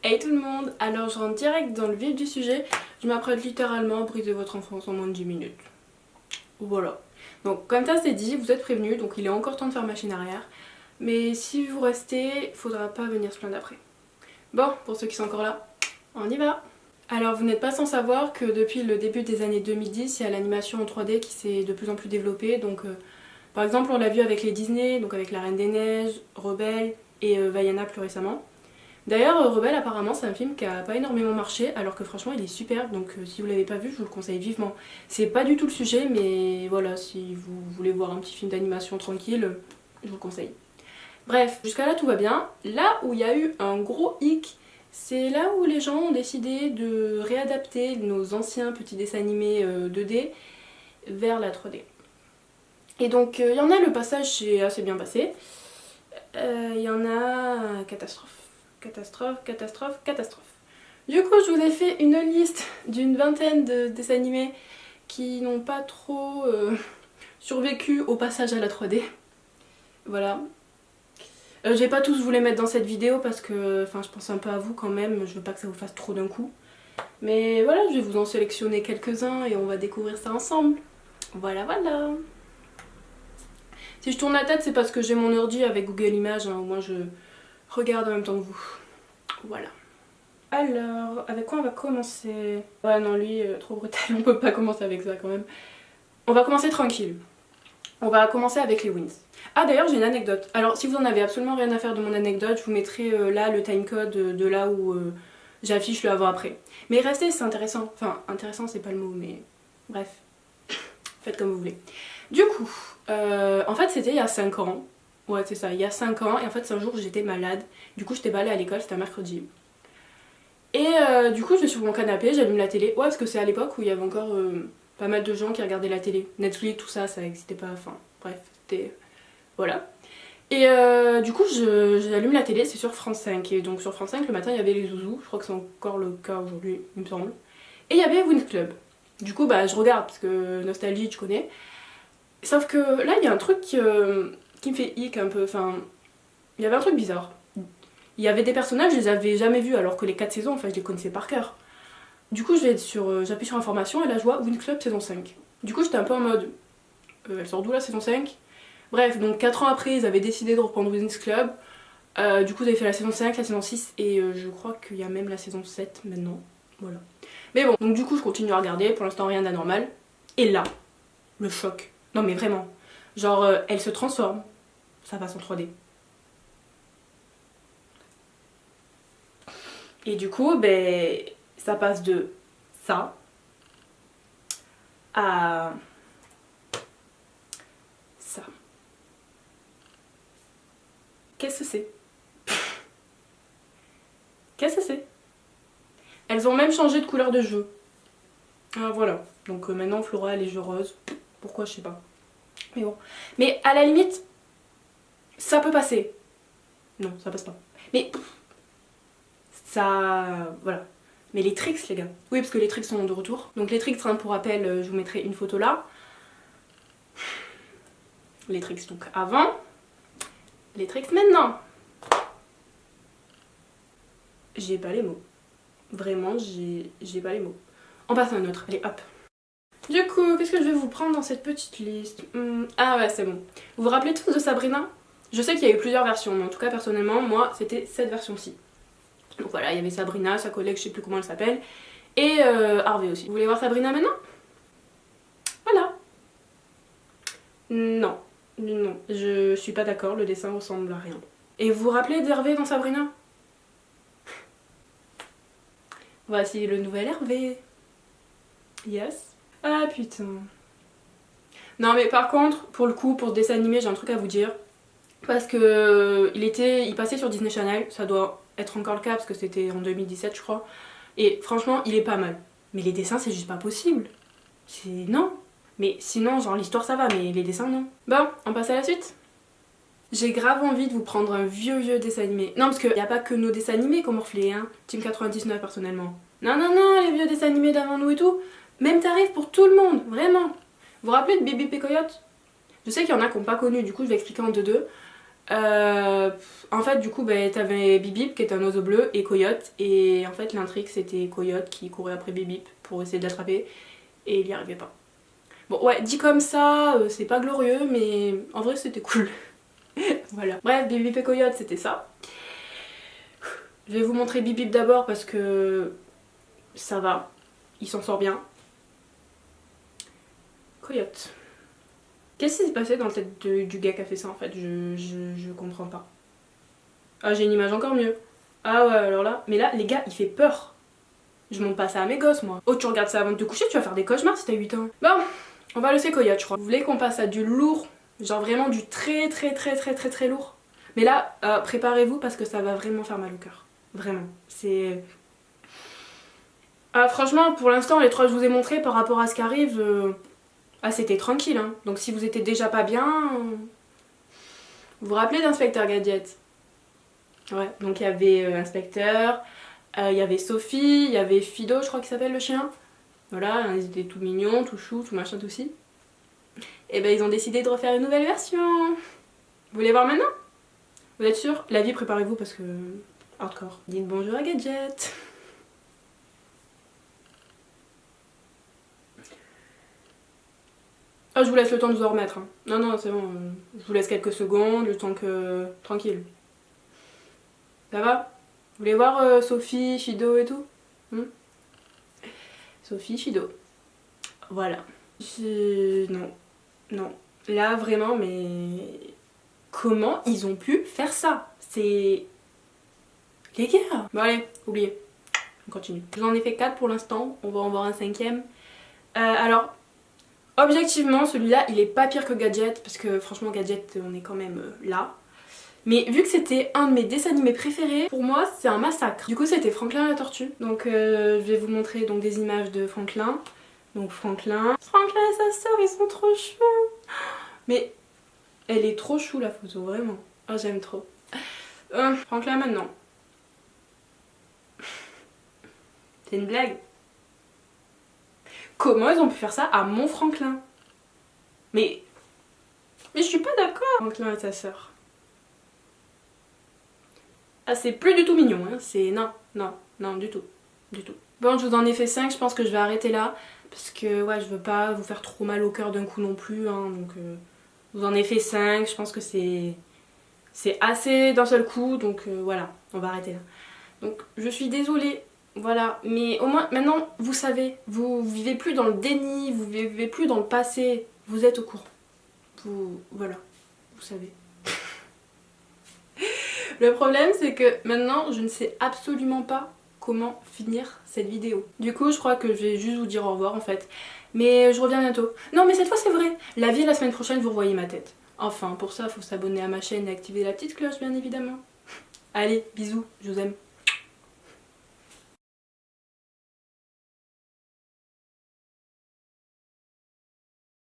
Hey tout le monde, alors je rentre direct dans le vif du sujet. Je m'apprête littéralement à briser votre enfance en moins de 10 minutes. Voilà. Donc comme ça c'est dit, vous êtes prévenus, donc il est encore temps de faire machine arrière. Mais si vous restez, faudra pas venir se plaindre après. Bon, pour ceux qui sont encore là, on y va. Alors vous n'êtes pas sans savoir que depuis le début des années 2010, il y a l'animation en 3D qui s'est de plus en plus développée. Donc par exemple on l'a vu avec les Disney, donc avec La Reine des Neiges, Rebelle et Vaiana plus récemment. D'ailleurs, Rebelle, apparemment, c'est un film qui a pas énormément marché, alors que franchement, il est super, donc si vous l'avez pas vu, je vous le conseille vivement. C'est pas du tout le sujet, mais voilà, si vous voulez voir un petit film d'animation tranquille, je vous le conseille. Bref, jusqu'à là, tout va bien. Là où il y a eu un gros hic, c'est là où les gens ont décidé de réadapter nos anciens petits dessins animés 2D vers la 3D. Et donc, il y en a, le passage s'est assez bien passé. Il y en a... catastrophe. Catastrophe. Du coup, je vous ai fait une liste d'une vingtaine de dessins animés qui n'ont pas trop survécu au passage à la 3D. Voilà. Je vais pas tous vous les mettre dans cette vidéo parce que je pense un peu à vous quand même, je veux pas que ça vous fasse trop d'un coup. Mais voilà, je vais vous en sélectionner quelques-uns et on va découvrir ça ensemble. Voilà. Si je tourne la tête, c'est parce que j'ai mon ordi avec Google Images, hein, au moins je regarde en même temps que vous. Voilà. Alors, avec quoi on va commencer? Ouais non, lui, trop brutal, on peut pas commencer avec ça quand même. On va commencer tranquille. On va commencer avec les wins. Ah d'ailleurs j'ai une anecdote. Alors si vous en avez absolument rien à faire de mon anecdote, je vous mettrai là le timecode de là où j'affiche le avant-après. Mais restez, c'est intéressant. Enfin, intéressant c'est pas le mot, mais bref. Faites comme vous voulez. Du coup, en fait c'était il y a 5 ans. Ouais c'est ça, il y a 5 ans. Et en fait c'est un jour où j'étais malade. Du coup j'étais pas allée à l'école, c'était un mercredi. Et du coup je suis sur mon canapé, j'allume la télé. Ouais parce que c'est à l'époque où il y avait encore pas mal de gens qui regardaient la télé. Netflix, tout ça, ça n'existait pas. Enfin bref, c'était... Voilà. Et du coup j'allume la télé, c'est sur France 5. Et donc sur France 5 le matin il y avait les zouzous. Je crois que c'est encore le cas aujourd'hui, il me semble. Et il y avait Winx Club. Du coup bah je regarde parce que nostalgie je connais. Sauf que là il y a un truc qui me fait hic un peu. Enfin, il y avait un truc bizarre. Il y avait des personnages, je les avais jamais vus alors que les 4 saisons, enfin je les connaissais par cœur. Du coup j'appuie sur information et là je vois Winx Club saison 5. Du coup j'étais un peu en mode, elle sort d'où la saison 5? Bref, donc 4 ans après ils avaient décidé de reprendre Winx Club. Du coup ils avaient fait la saison 5, la saison 6 et je crois qu'il y a même la saison 7 maintenant. Voilà. Mais bon, donc du coup je continue à regarder, pour l'instant rien d'anormal. Et là, le choc. Non mais vraiment. Genre elle se transforme, ça passe en 3D. Et du coup, ben, ça passe de ça à ça. Qu'est-ce que c'est? Qu'est-ce que c'est? Elles ont même changé de couleur de jeu. Ah voilà. Donc maintenant Flora elle est jeu rose. Pourquoi je sais pas. Mais bon. Mais à la limite, ça peut passer. Non, ça passe pas. Mais ça... Voilà. Mais les tricks les gars. Oui parce que les tricks sont de retour. Donc les tricks, hein, pour rappel, je vous mettrai une photo là. Les tricks donc avant. Les tricks maintenant. J'ai pas les mots. Vraiment, j'ai pas les mots. On passe à un autre. Allez hop. Du coup, qu'est-ce que je vais vous prendre dans cette petite liste? Ah ouais, c'est bon. Vous vous rappelez tous de Sabrina? Je sais qu'il y a eu plusieurs versions, mais en tout cas, personnellement, moi, c'était cette version-ci. Donc voilà, il y avait Sabrina, sa collègue, je sais plus comment elle s'appelle, et Harvey aussi. Vous voulez voir Sabrina maintenant? Voilà. Non, je suis pas d'accord, le dessin ressemble à rien. Et vous vous rappelez d'Hervé dans Sabrina? Voici le nouvel Hervé. Yes. Ah putain. Non mais par contre, pour le coup, pour ce dessin animé, j'ai un truc à vous dire. Parce que il passait sur Disney Channel, ça doit être encore le cas parce que c'était en 2017 je crois. Et franchement, il est pas mal. Mais les dessins, c'est juste pas possible. C'est... non. Mais sinon, genre l'histoire ça va, mais les dessins non. Bon, on passe à la suite. J'ai grave envie de vous prendre un vieux dessin animé. Non parce qu'il n'y a pas que nos dessins animés qu'on morflait, hein. Team 99 personnellement. Non, les vieux dessins animés d'avant nous et tout. Même tarif pour tout le monde, vraiment. Vous vous rappelez de Bébé Pécoyote? Je sais qu'il y en a qui n'ont pas connu, du coup je vais expliquer en deux. En fait du coup bah, t'avais Bip Bip qui est un oiseau bleu et Coyote, et en fait l'intrigue c'était Coyote qui courait après Bip Bip pour essayer de l'attraper et il y arrivait pas. Bon ouais, dit comme ça c'est pas glorieux mais en vrai c'était cool. Voilà. Bref, Bip Bip et Coyote c'était ça. Je vais vous montrer Bip Bip d'abord parce que ça va, il s'en sort bien. Coyote. Qu'est-ce qui s'est passé dans la tête du gars qui a fait ça en fait, je comprends pas. Ah j'ai une image encore mieux. Ah ouais alors là, mais là les gars il fait peur. Je monte pas ça à mes gosses moi. Oh tu regardes ça avant de te coucher, tu vas faire des cauchemars si t'as 8 ans. Bon, on va laisser Coyote je crois. Vous voulez qu'on passe à du lourd, genre vraiment du très lourd. Mais là préparez-vous parce que ça va vraiment faire mal au cœur. Vraiment, c'est... Ah franchement pour l'instant les trois que je vous ai montrés par rapport à ce qui arrive, ah c'était tranquille hein. Donc si vous étiez déjà pas bien, vous vous rappelez d'Inspecteur Gadget? Ouais, donc il y avait Inspecteur, il y avait Sophie, il y avait Fido je crois qu'il s'appelle le chien. Voilà, ils étaient tout mignons, tout chou, tout machin, tout si. Et ben ils ont décidé de refaire une nouvelle version. Vous voulez voir maintenant? Vous êtes sûr? La vie préparez-vous parce que... hardcore. Dites bonjour à Gadget. Ah je vous laisse le temps de vous en remettre. Hein. Non non c'est bon, je vous laisse quelques secondes, le temps que... tranquille. Ça va? Vous voulez voir Sophie, Fido et tout? Sophie, Fido. Voilà. Non. Non. Là vraiment mais... comment ils ont pu faire ça? C'est... les gars! Bon allez, oubliez. On continue. J'en ai fait 4 pour l'instant, on va en voir un 5ème. Alors... objectivement, celui-là, il est pas pire que Gadget, parce que franchement, Gadget, on est quand même là. Mais vu que c'était un de mes dessins animés préférés, pour moi, c'est un massacre. Du coup, c'était Franklin la tortue. Donc, je vais vous montrer donc, des images de Franklin. Donc, Franklin et sa sœur, ils sont trop choux. Mais elle est trop chou, la photo, vraiment. Oh, j'aime trop. Franklin, maintenant. C'est une blague. Comment ils ont pu faire ça à mon Franklin? Mais je suis pas d'accord. Franklin et sa sœur. Ah c'est plus du tout mignon, hein. C'est... non, du tout. Du tout. Bon je vous en ai fait 5, je pense que je vais arrêter là. Parce que ouais je veux pas vous faire trop mal au cœur d'un coup non plus. Hein, donc je vous en ai fait 5, je pense que c'est assez d'un seul coup. Donc voilà, on va arrêter là. Donc je suis désolée. Voilà, mais au moins maintenant vous savez, vous vivez plus dans le déni, vous vivez plus dans le passé, vous êtes au courant. Voilà, vous savez. Le problème c'est que maintenant je ne sais absolument pas comment finir cette vidéo. Du coup je crois que je vais juste vous dire au revoir en fait. Mais je reviens bientôt. Non mais cette fois c'est vrai, la vie la semaine prochaine vous revoyez ma tête. Enfin pour ça il faut s'abonner à ma chaîne et activer la petite cloche bien évidemment. Allez, bisous, je vous aime.